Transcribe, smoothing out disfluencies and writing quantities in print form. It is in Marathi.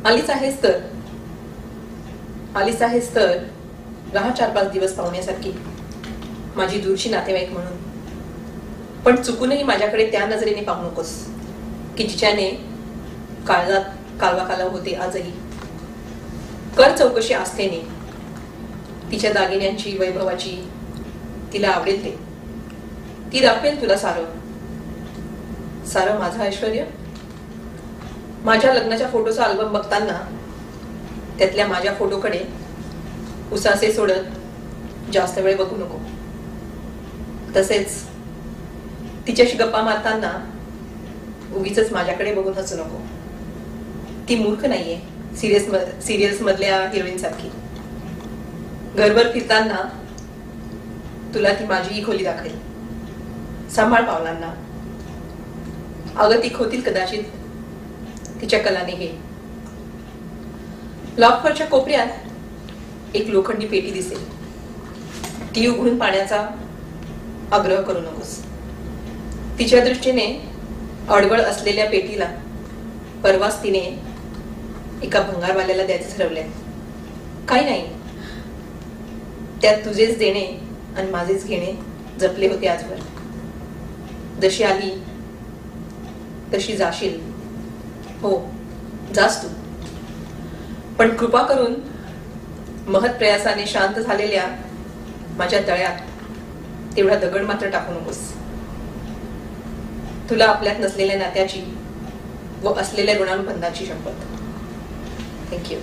आलीच आहेस तर राहा 4-5 दिवस पाहुण्यासारखी, माझी दूरची नातेवाईक म्हणून. पण चुकूनही माझ्याकडे त्या नजरेने पाहू नकोस की जिच्याने काळजात कालवा कालव होते आजही. कर चौकशी आस्थेने तिच्या दागिन्यांची, वैभवाची. तिला आवडेल ते. ती दाखवेल तुला सारं माझं ऐश्वर्य. माझ्या लग्नाच्या फोटोचा अल्बम बघताना त्यातल्या माझ्या फोटोकडे उसासे सोडत जास्त वेळ बघू नको. तसेच तिच्याशी गप्पा मारताना उगीच माझ्याकडे बघून हसू नको. ती मूर्ख नाहीये सिरियल्स मधल्या हिरोईन सारखी. घरभर फिरताना तुला ती माझी खोली दाखवेल. सांभाळ पावलांना. अगतिक होतील कदाचित तिच्या कलाने हे. लॉकवरच्या कोपऱ्यात एक लोखंडी पेटी दिसेल. ती उघडून पाण्याचा आग्रह करू नकोस. तिच्या दृष्टीने अडगळ असलेल्या पेटीला परवाच तिने एका भंगारवाल्याला द्यायचं ठरवलंय. काही नाही, त्यात तुझेच देणे आणि माझेच घेणे जपले होते आजवर. जशी आली तशी जाशील. हो, जास तू. पण कृपा करून महत् प्रयासाने शांत झालेल्या माझ्या तळ्यात तेवढा दगड मात्र टाकू नकोस. तुला आपल्यात नसलेल्या नात्याची व असलेल्या ऋणानुबंधाची शपथ. थँक्यू.